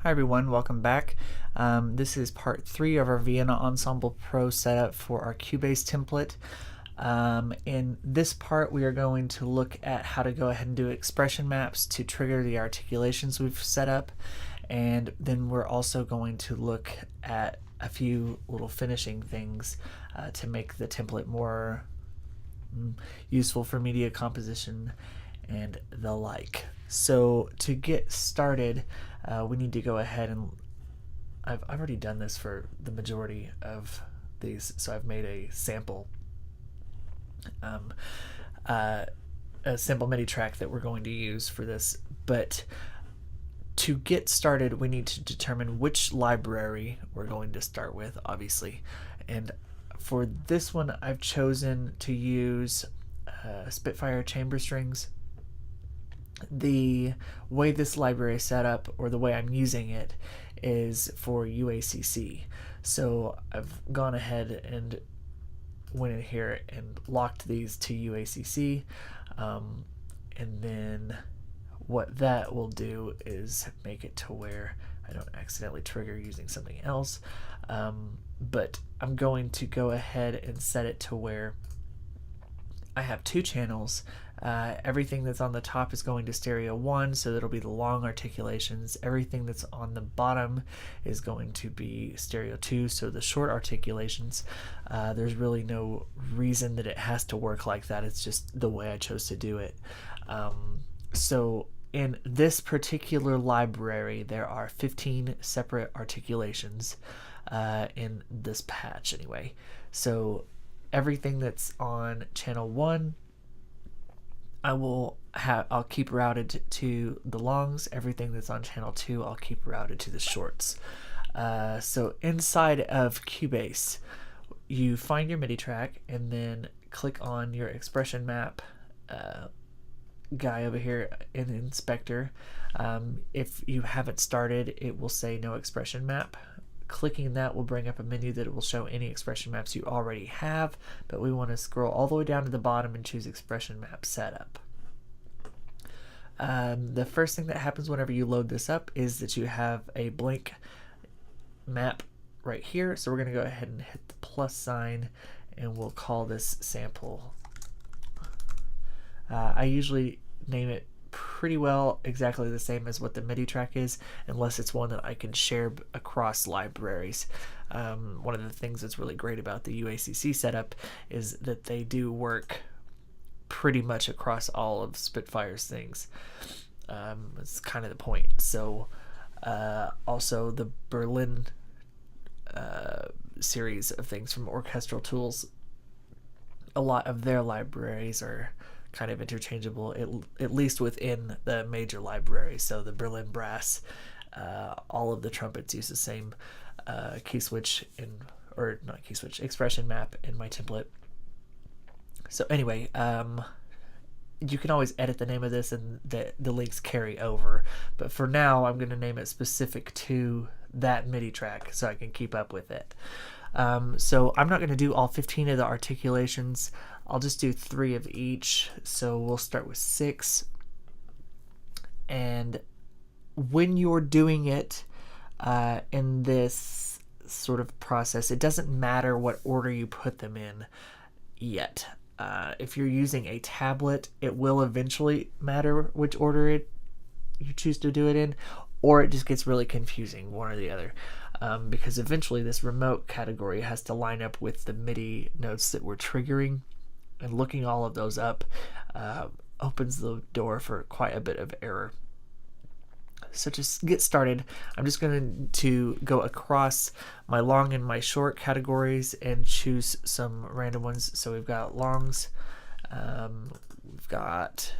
Hi everyone, welcome back. This is part 3 of our Vienna Ensemble Pro setup for our Cubase template. In this part we are going to look at how to go ahead and do expression maps to trigger the articulations we've set up, and then we're also going to look at a few little finishing things to make the template more useful for media composition and the like. So to get started, we need to go ahead and I've already done this for the majority of these, so I've made a sample MIDI track that we're going to use for this. But to get started, we need to determine which library we're going to start with, obviously. And for this one, I've chosen to use Spitfire chamber strings. The way this library is set up, or the way I'm using it, is for UACC. So I've gone ahead and went in here and locked these to UACC, and then what that will do is make it to where I don't accidentally trigger using something else, but I'm going to go ahead and set it to where I have two channels. Everything that's on the top is going to stereo 1, so that'll be the long articulations. Everything that's on the bottom is going to be stereo 2, so the short articulations. There's really no reason that it has to work like that. It's just the way I chose to do it. So in this particular library, there are 15 separate articulations in this patch anyway. So everything that's on channel 1, I'll keep routed to the longs. Everything that's on channel 2, I'll keep routed to the shorts. So inside of Cubase, you find your MIDI track and then click on your expression map guy over here in the inspector. If you haven't started, it will say no expression map. Clicking that will bring up a menu that will show any expression maps you already have, but we want to scroll all the way down to the bottom and choose expression map setup. The first thing that happens whenever you load this up is that you have a blank map right here, so we're going to go ahead and hit the plus sign and we'll call this sample. I usually name it pretty well exactly the same as what the MIDI track is, unless it's one that I can share across libraries. One of the things that's really great about the UACC setup is that they do work pretty much across all of Spitfire's things. It's kind of the point. So also the Berlin series of things from Orchestral Tools, a lot of their libraries are kind of interchangeable, at least within the major libraries. So the Berlin brass, all of the trumpets use the same key switch or not key switch, expression map in my template. So anyway, you can always edit the name of this and the links carry over, but for now I'm going to name it specific to that MIDI track so I can keep up with it. So I'm not going to do all 15 of the articulations. I'll just do 3 of each. So we'll start with 6. And when you're doing it in this sort of process, it doesn't matter what order you put them in yet. If you're using a tablet, it will eventually matter which order you choose to do it in, or it just gets really confusing, one or the other. Because eventually this remote category has to line up with the MIDI notes that we're triggering, and looking all of those up opens the door for quite a bit of error. So to get started, I'm just going to go across my long and my short categories and choose some random ones. So we've got longs, we've got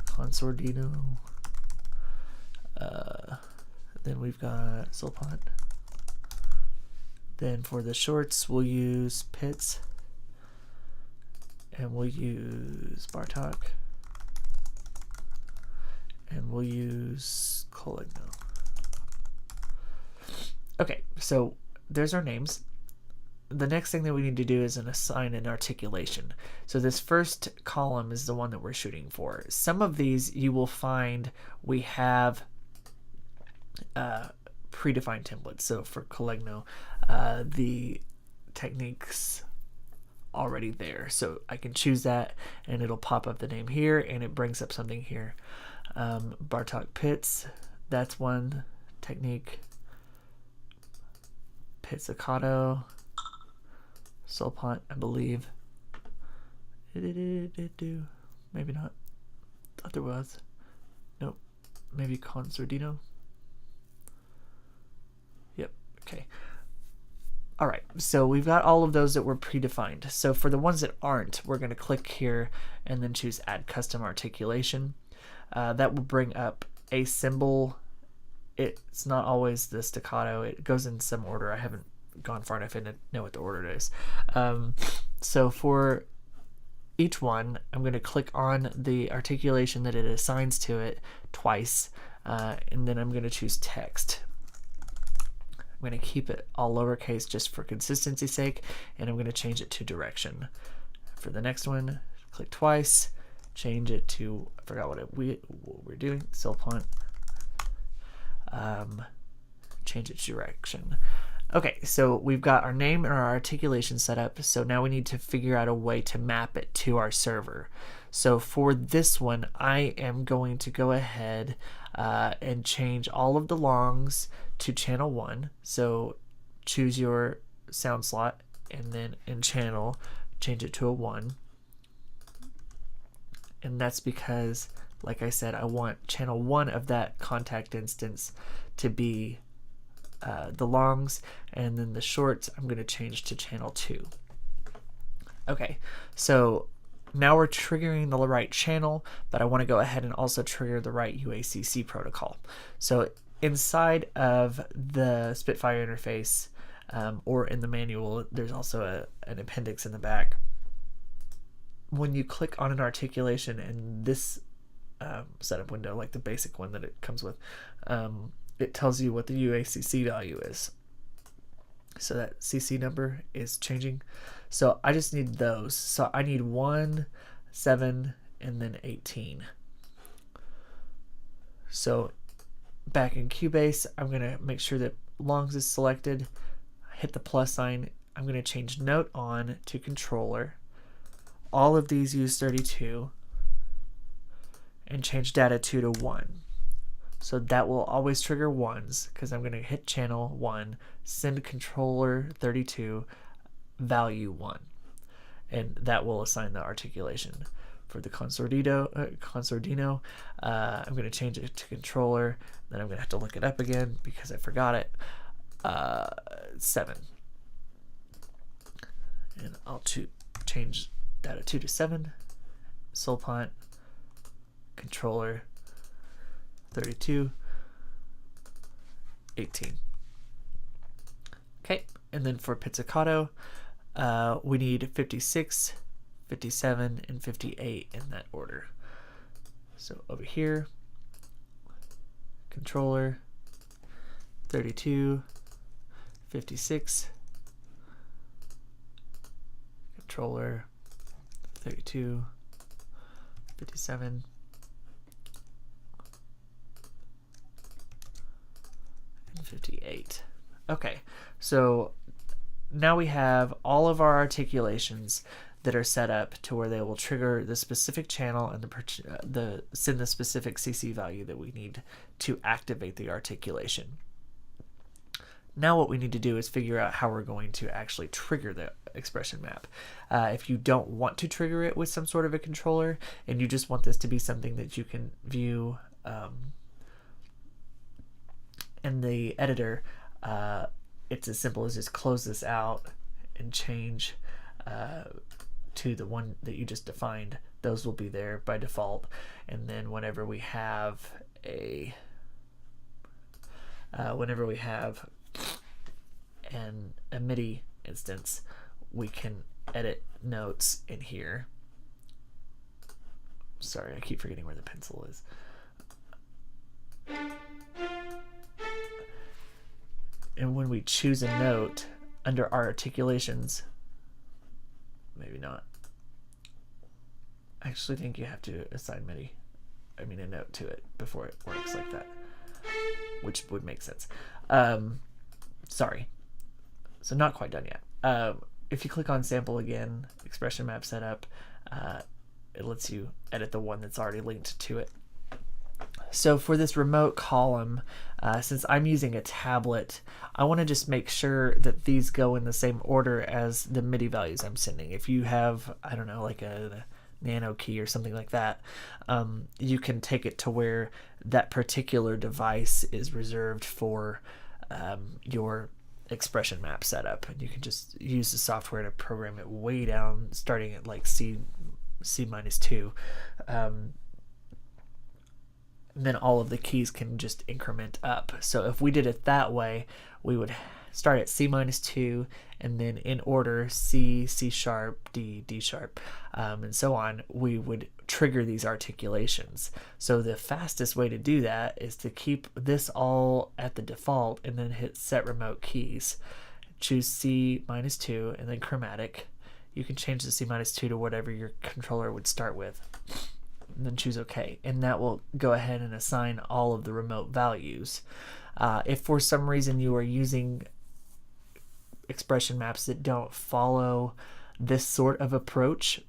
consortino, then we've got Solpont. Then for the shorts, we'll use Pitts, and we'll use Bartok, and we'll use Coligno. Okay, so there's our names. The next thing that we need to do is assign an articulation. So this first column is the one that we're shooting for. Some of these you will find we have predefined templates. So for Collegno, the techniques already there, so I can choose that and it'll pop up the name here and it brings up something here. Bartok Pits, that's one technique. Pizzicato, Solpont, I believe. Maybe not. Thought there was. Nope. Maybe Concertino. Yep. Okay. All right. So we've got all of those that were predefined. So for the ones that aren't, we're going to click here and then choose Add Custom Articulation. That will bring up a symbol. It's not always the staccato. It goes in some order. I haven't gone far enough in to know what the order is. So for each one, I'm going to click on the articulation that it assigns to it twice, and then I'm going to choose text. I'm going to keep it all lowercase just for consistency's sake, and I'm going to change it to direction. For the next one, click twice, change it to, I forgot what we're doing, Solpont, change it to direction. Okay, so we've got our name and our articulation set up, so now we need to figure out a way to map it to our server. So for this one, I am going to go ahead and change all of the longs to channel 1. So choose your sound slot and then in channel, change it to a 1. And that's because, like I said, I want channel 1 of that contact instance to be the longs, and then the shorts I'm going to change to channel 2. Okay, so now we're triggering the right channel, but I want to go ahead and also trigger the right UACC protocol. So inside of the Spitfire interface, or in the manual, there's also an appendix in the back. When you click on an articulation in this setup window, like the basic one that it comes with, it tells you what the UACC value is. So that CC number is changing. So I just need those. So I need 1, 7, and then 18. So back in Cubase, I'm going to make sure that longs is selected. Hit the plus sign. I'm going to change note on to controller. All of these use 32. And change data 2 to 1. So that will always trigger 1s because I'm going to hit channel 1, send controller 32, value 1. And that will assign the articulation. For the Concertino, I'm going to change it to controller. Then I'm going to have to look it up again because I forgot it. 7. And I'll change data 2 to 7. Solpont, controller 32, 18. Okay, and then for pizzicato, we need 56, 57, and 58 in that order. So over here, controller 32, 56, controller 32, 57, and 58. Okay, so now we have all of our articulations that are set up to where they will trigger the specific channel and send the specific CC value that we need to activate the articulation. Now what we need to do is figure out how we're going to actually trigger the expression map. If you don't want to trigger it with some sort of a controller and you just want this to be something that you can view in the editor, it's as simple as just close this out and change to the one that you just defined. Those will be there by default, and then whenever we have a MIDI instance, we can edit notes in here. Sorry, I keep forgetting where the pencil is. And when we choose a note under our articulations, maybe not. I actually think you have to assign a note to it before it works like that. which would make sense. Sorry. So not quite done yet. If you click on sample again, expression map setup, it lets you edit the one that's already linked to it. So for this remote column, since I'm using a tablet, I want to just make sure that these go in the same order as the MIDI values I'm sending. If you have, I don't know, like a nano key or something like that, you can take it to where that particular device is reserved for your expression map setup, and you can just use the software to program it way down, starting at like C-2. Then all of the keys can just increment up. So if we did it that way, we would start at C-2 and then in order C, C sharp, D, D sharp, and so on. We would trigger these articulations. So the fastest way to do that is to keep this all at the default and then hit set remote keys. Choose C-2 and then chromatic. You can change the C-2 to whatever your controller would start with. And then choose OK, and that will go ahead and assign all of the remote values. If for some reason you are using expression maps that don't follow this sort of approach,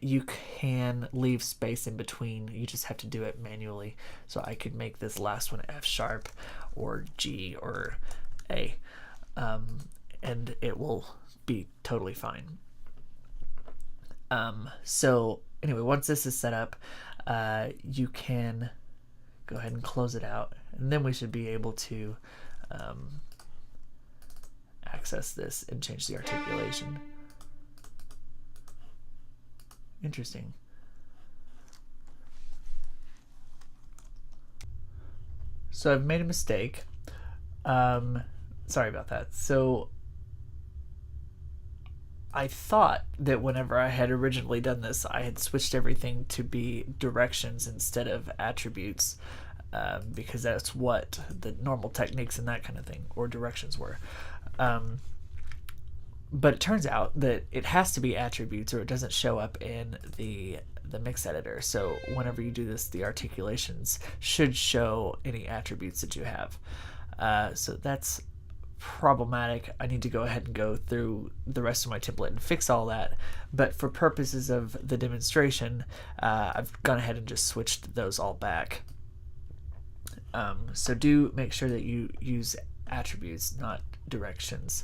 you can leave space in between. You just have to do it manually. So I could make this last one F sharp or G or A, and it will be totally fine. So anyway, once this is set up, you can go ahead and close it out, and then we should be able to access this and change the articulation. Interesting. So I've made a mistake. Sorry about that. So I thought that whenever I had originally done this, I had switched everything to be directions instead of attributes, because that's what the normal techniques and that kind of thing, or directions, were. But it turns out that it has to be attributes or it doesn't show up in the mix editor. So whenever you do this, the articulations should show any attributes that you have. So that's problematic. I need to go ahead and go through the rest of my template and fix all that, but for purposes of the demonstration, I've gone ahead and just switched those all back. So do make sure that you use attributes, not directions.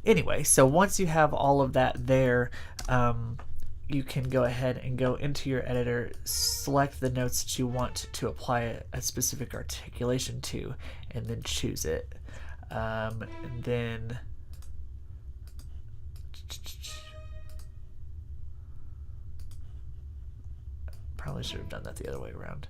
Anyway, so once you have all of that there, you can go ahead and go into your editor, select the notes that you want to apply a specific articulation to, and then choose it. And then probably should have done that the other way around.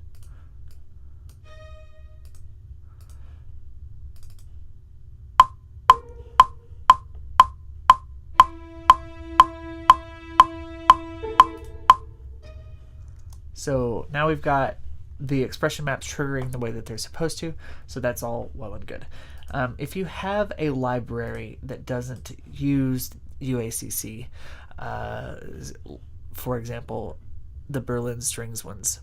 So now we've got the expression maps triggering the way that they're supposed to, so that's all well and good. If you have a library that doesn't use UACC, for example, the Berlin strings ones,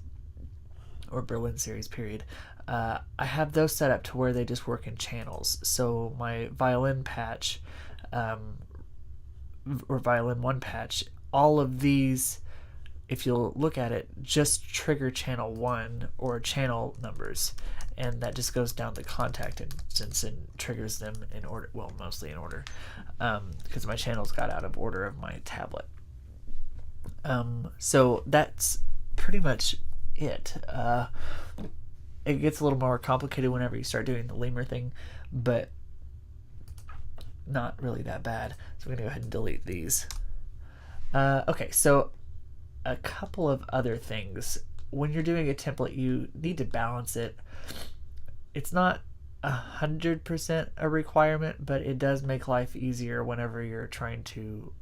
or Berlin series period, I have those set up to where they just work in channels. So my violin patch, or violin 1 patch, all of these, if you'll look at it, just trigger channel 1 or channel numbers, and that just goes down the contact instance and triggers them in order, well, mostly in order, because my channels got out of order of my tablet. So that's pretty much it. It gets a little more complicated whenever you start doing the lemur thing, but not really that bad. So I'm gonna go ahead and delete these. Okay, so a couple of other things. When you're doing a template, you need to balance it. It's not 100% a requirement, but it does make life easier whenever you're trying to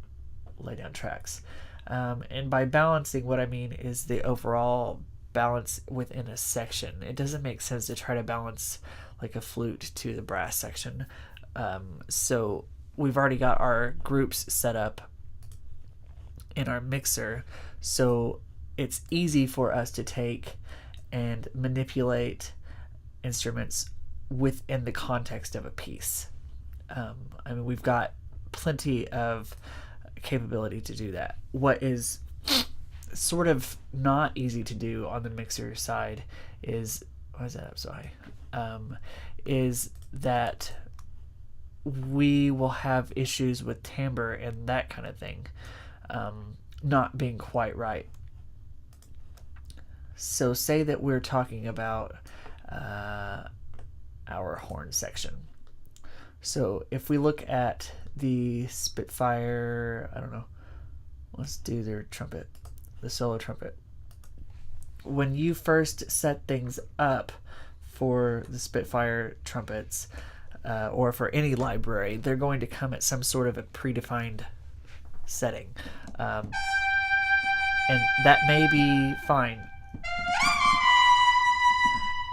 lay down tracks. And by balancing, what I mean is the overall balance within a section. It doesn't make sense to try to balance like a flute to the brass section. So we've already got our groups set up in our mixer, so it's easy for us to take and manipulate instruments within the context of a piece. I mean, we've got plenty of capability to do that. What is sort of not easy to do on the mixer side is, why is that up so high? Is that we will have issues with timbre and that kind of thing not being quite right. So say that we're talking about our horn section. So if we look at the Spitfire, I don't know, let's do their trumpet, the solo trumpet. When you first set things up for the Spitfire trumpets, or for any library, they're going to come at some sort of a predefined setting. And that may be fine.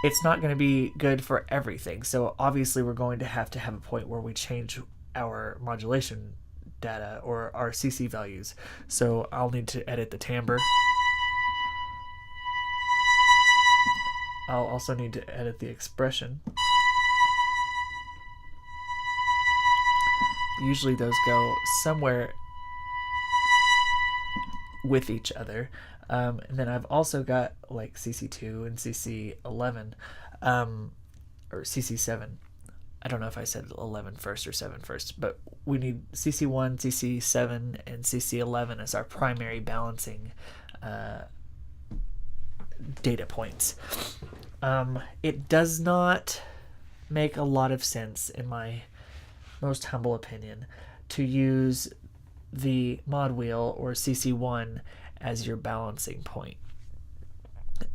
It's not going to be good for everything. So obviously we're going to have a point where we change our modulation data or our CC values. So I'll need to edit the timbre. I'll also need to edit the expression. Usually those go somewhere with each other. And then I've also got like CC2 and CC11, or CC7. I don't know if I said 11 first or 7 first, but we need CC1, CC7, and CC11 as our primary balancing data points. It does not make a lot of sense, in my most humble opinion, to use the mod wheel or CC1 as your balancing point.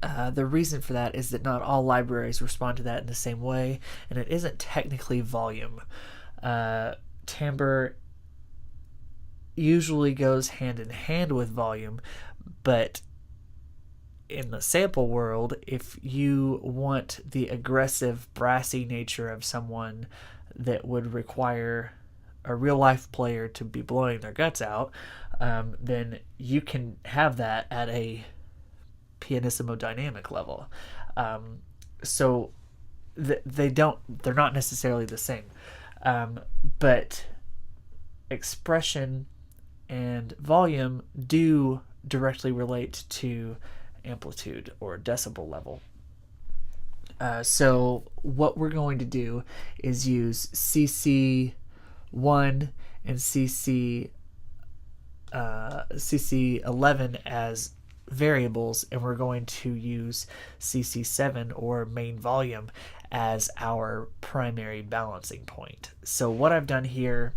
The reason for that is that not all libraries respond to that in the same way, and it isn't technically volume. Timbre usually goes hand in hand with volume, but in the sample world, if you want the aggressive, brassy nature of someone that would require a real life player to be blowing their guts out, then you can have that at a pianissimo dynamic level. So they're not necessarily the same, but expression and volume do directly relate to amplitude or decibel level. So what we're going to do is use CC1 and CC11 as variables, and we're going to use CC7 or main volume as our primary balancing point. So what I've done here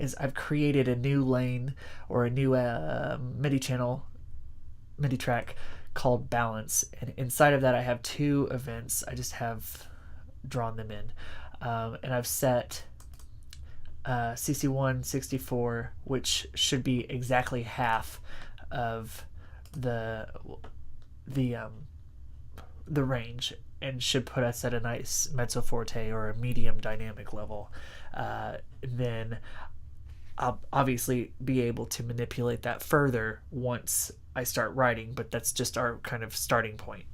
is I've created a new lane or a new MIDI track called balance, and inside of that I have 2 events. I just have drawn them in, and I've set CC1 64, which should be exactly half of the range, and should put us at a nice mezzo forte or a medium dynamic level. Then I'll obviously be able to manipulate that further once I start writing, but that's just our kind of starting point.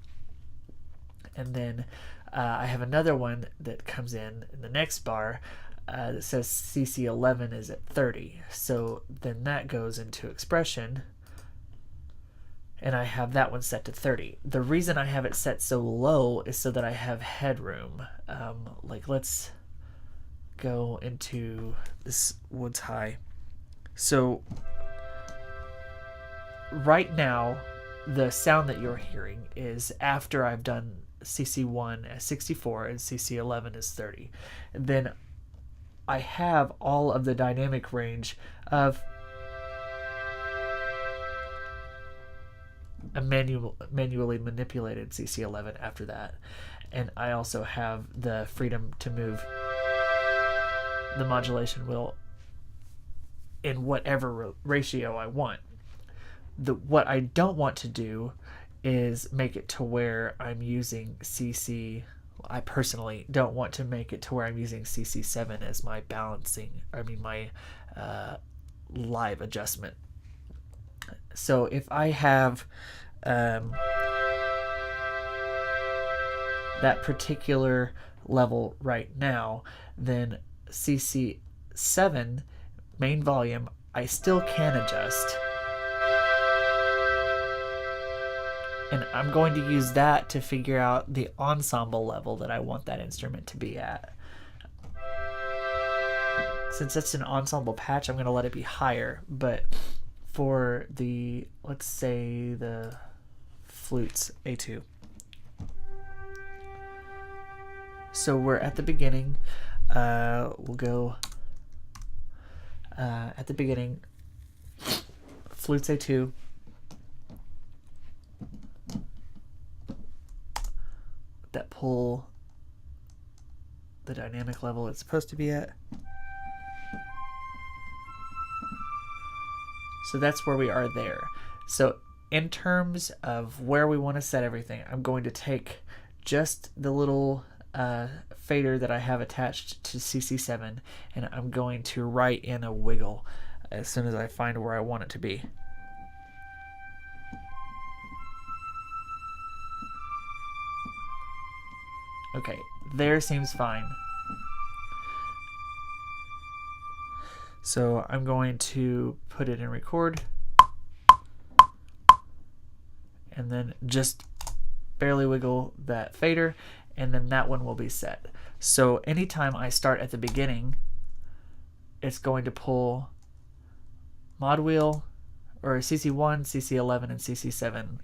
And then I have another one that comes in the next bar that says CC11 is at 30. So then that goes into expression, and I have that one set to 30. The reason I have it set so low is so that I have headroom. Like, let's go into this Woods High. So right now, the sound that you're hearing is after I've done CC1 as 64 and CC11 as 30. And then I have all of the dynamic range of a manually manipulated CC11 after that. And I also have the freedom to move the modulation wheel in whatever ratio I want. What I don't want to do is make it to where I'm using CC. I personally don't want to make it to where I'm using CC7 as my balancing, my live adjustment. So if I have, that particular level right now, then CC7 main volume I still can adjust. And I'm going to use that to figure out the ensemble level that I want that instrument to be at. Since it's an ensemble patch, I'm going to let it be higher, but for the, let's say the flutes, A2. So we're at the beginning. We'll go at the beginning, flutes A2. That pull the dynamic level it's supposed to be at. So that's where we are there. So in terms of where we want to set everything, I'm going to take just the little fader that I have attached to CC7, and I'm going to write in a wiggle as soon as I find where I want it to be. Okay, there seems fine. So I'm going to put it in record and then just barely wiggle that fader, and then that one will be set. So anytime I start at the beginning, it's going to pull mod wheel, or CC1, CC11, and CC7.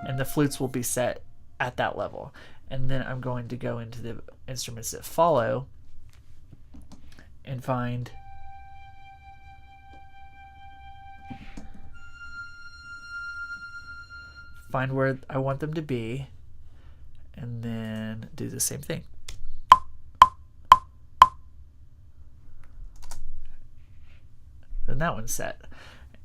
And the flutes will be set at that level. And then I'm going to go into the instruments that follow and find where I want them to be, and then do the same thing. Then that one's set.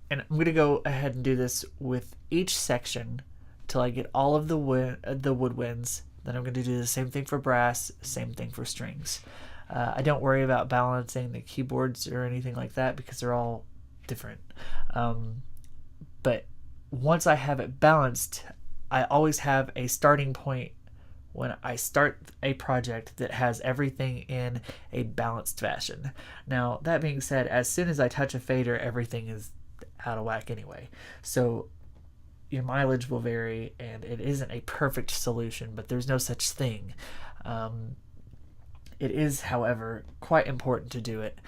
And I'm going to go ahead and do this with each section till I get all of the woodwinds. Then I'm going to do the same thing for brass, same thing for strings. I don't worry about balancing the keyboards or anything like that because they're all different. But once I have it balanced, I always have a starting point when I start a project that has everything in a balanced fashion. Now, that being said, as soon as I touch a fader, everything is out of whack anyway. So your mileage will vary, and it isn't a perfect solution, but there's no such thing. It is, however, quite important to do it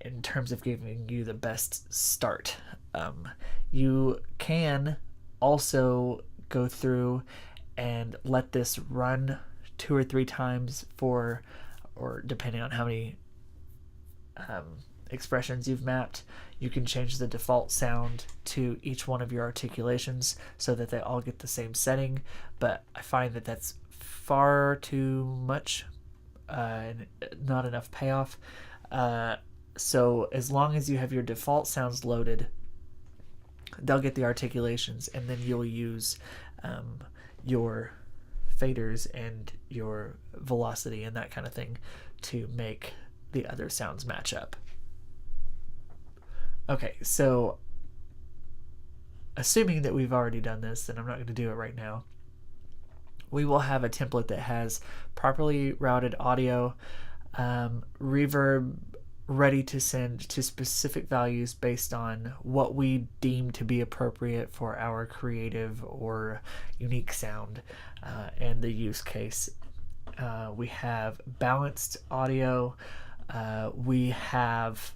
in terms of giving you the best start. You can also go through and let this run 2 or 3 times for, or depending on how many expressions you've mapped, you can change the default sound to each one of your articulations so that they all get the same setting, but I find that that's far too much and not enough payoff. So as long as you have your default sounds loaded, they'll get the articulations, and then you'll use your faders and your velocity and that kind of thing to make the other sounds match up. Okay, so assuming that we've already done this, and I'm not going to do it right now, we will have a template that has properly routed audio, reverb ready to send to specific values based on what we deem to be appropriate for our creative or unique sound and the use case. We have balanced audio. We have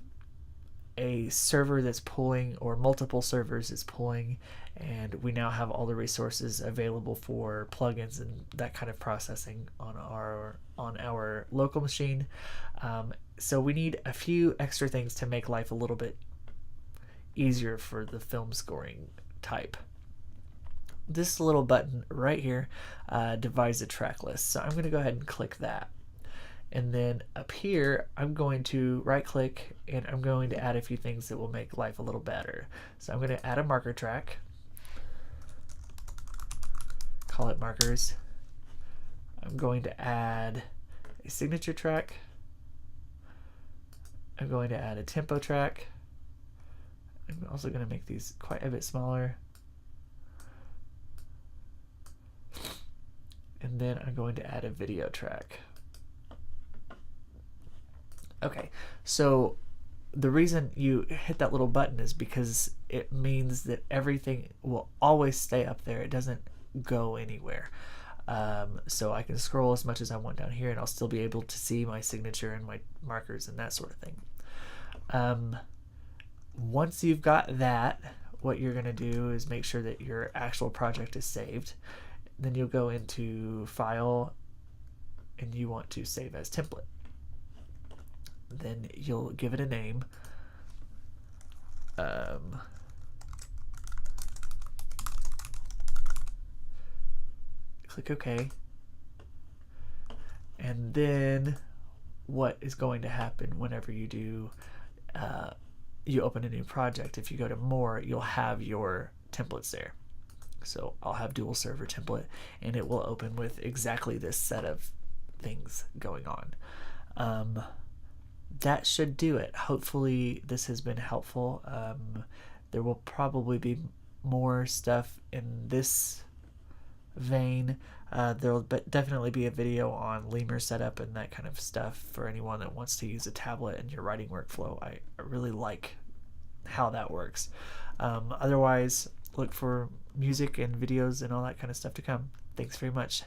a server that's pulling, or multiple servers is pulling, and we now have all the resources available for plugins and that kind of processing on our local machine. So we need a few extra things to make life a little bit easier for the film scoring type. This little button right here divides the track list, so I'm going to go ahead and click that. And then up here, I'm going to right click and I'm going to add a few things that will make life a little better. So I'm going to add a marker track, call it markers. I'm going to add a signature track. I'm going to add a tempo track. I'm also going to make these quite a bit smaller. and then I'm going to add a video track. Okay, so the reason you hit that little button is because it means that everything will always stay up there. It doesn't go anywhere. So I can scroll as much as I want down here and I'll still be able to see my signature and my markers and that sort of thing. Once you've got that, what you're going to do is make sure that your actual project is saved. Then you'll go into File and you want to save as template. Then you'll give it a name. Click OK. And then what is going to happen whenever you do you open a new project, if you go to More, you'll have your templates there. So I'll have dual server template and it will open with exactly this set of things going on. That should do it. Hopefully this has been helpful. There will probably be more stuff in this vein. There will definitely be a video on lemur setup and that kind of stuff for anyone that wants to use a tablet in your writing workflow. I really like how that works. Otherwise, look for music and videos and all that kind of stuff to come. Thanks very much.